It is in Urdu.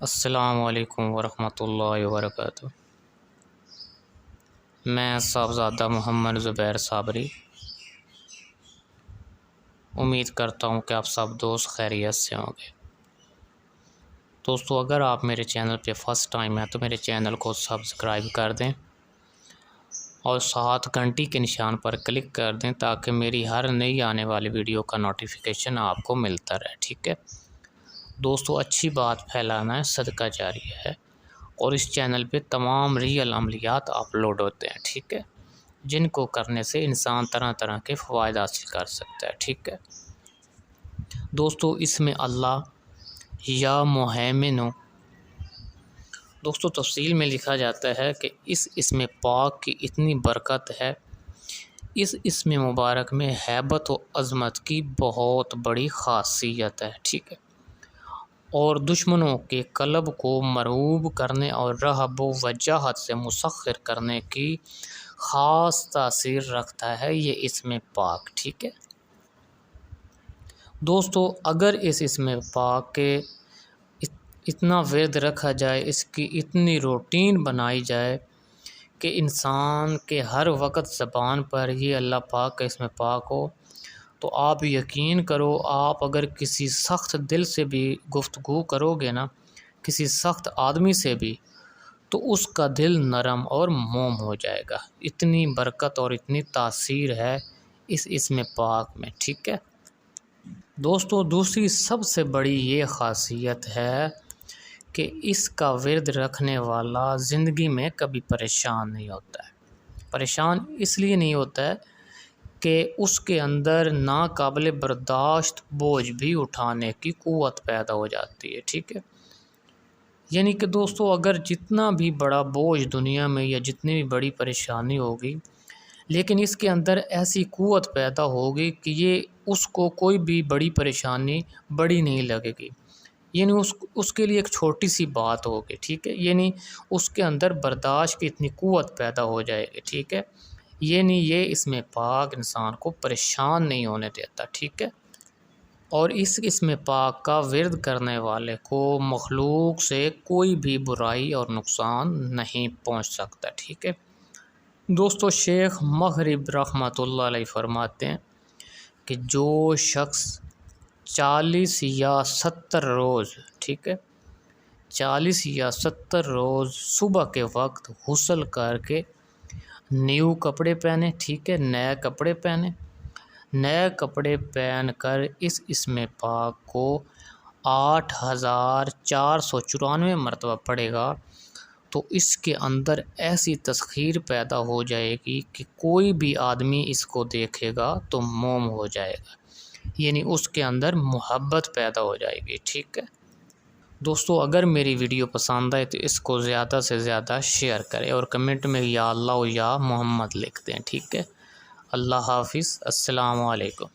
السلام علیکم ورحمۃ اللہ وبرکاتہ۔ میں صاحبزادہ محمد زبیر صابری امید کرتا ہوں کہ آپ سب دوست خیریت سے ہوں گے۔ دوستو، اگر آپ میرے چینل پہ فرسٹ ٹائم ہیں تو میرے چینل کو سبسکرائب کر دیں اور ساتھ گھنٹی کے نشان پر کلک کر دیں تاکہ میری ہر نئی آنے والی ویڈیو کا نوٹیفیکیشن آپ کو ملتا رہے، ٹھیک ہے۔ دوستو، اچھی بات پھیلانا ہے صدقہ جاریہ ہے، اور اس چینل پہ تمام ریئل عملیات اپلوڈ ہوتے ہیں، ٹھیک ہے، جن کو کرنے سے انسان طرح طرح کے فوائد حاصل کر سکتا ہے، ٹھیک ہے۔ دوستو، اس میں اللہ یا مہیمن، دوستو تفصیل میں لکھا جاتا ہے کہ اس اسم پاک کی اتنی برکت ہے، اس اسم مبارک میں ہیبت و عظمت کی بہت بڑی خاصیت ہے، ٹھیک ہے، اور دشمنوں کے قلب کو مرعوب کرنے اور رہب و وجاہت سے مسخر کرنے کی خاص تاثیر رکھتا ہے یہ اسم پاک، ٹھیک ہے۔ دوستو، اگر اس اسم پاک کے اتنا ورد رکھا جائے، اس کی اتنی روٹین بنائی جائے کہ انسان کے ہر وقت زبان پر یہ اللہ پاک کا اسم پاک ہو، تو آپ یقین کرو، آپ اگر کسی سخت دل سے بھی گفتگو کرو گے نا، کسی سخت آدمی سے بھی، تو اس کا دل نرم اور موم ہو جائے گا۔ اتنی برکت اور اتنی تاثیر ہے اس اسم پاک میں، ٹھیک ہے۔ دوستو، دوسری سب سے بڑی یہ خاصیت ہے کہ اس کا ورد رکھنے والا زندگی میں کبھی پریشان نہیں ہوتا ہے۔ پریشان اس لیے نہیں ہوتا ہے کہ اس کے اندر ناقابل برداشت بوجھ بھی اٹھانے کی قوت پیدا ہو جاتی ہے، ٹھیک ہے۔ یعنی کہ دوستو، اگر جتنا بھی بڑا بوجھ دنیا میں یا جتنی بھی بڑی پریشانی ہوگی، لیکن اس کے اندر ایسی قوت پیدا ہوگی کہ یہ اس کو کوئی بھی بڑی پریشانی بڑی نہیں لگے گی، یعنی اس کے لیے ایک چھوٹی سی بات ہوگی، ٹھیک ہے، یعنی اس کے اندر برداشت کی اتنی قوت پیدا ہو جائے گی، ٹھیک ہے۔ یعنی یہ اسم پاک انسان کو پریشان نہیں ہونے دیتا، ٹھیک ہے، اور اس اسم پاک کا ورد کرنے والے کو مخلوق سے کوئی بھی برائی اور نقصان نہیں پہنچ سکتا، ٹھیک ہے۔ دوستو، شیخ مغرب رحمۃ اللہ علیہ فرماتے ہیں کہ جو شخص 40 یا 70 روز، ٹھیک ہے، 40 یا 70 روز صبح کے وقت غسل کر کے نیو کپڑے پہنے، ٹھیک ہے، نئے کپڑے پہنے، نئے کپڑے پہن کر اس اسم پاک کو 8494 مرتبہ پڑھے گا، تو اس کے اندر ایسی تسخیر پیدا ہو جائے گی کہ کوئی بھی آدمی اس کو دیکھے گا تو موم ہو جائے گا، یعنی اس کے اندر محبت پیدا ہو جائے گی، ٹھیک ہے۔ دوستو، اگر میری ویڈیو پسند آئے تو اس کو زیادہ سے زیادہ شیئر کریں اور کمنٹ میں یا اللہ یا محمد لکھ دیں، ٹھیک ہے۔ اللہ حافظ، السلام علیکم۔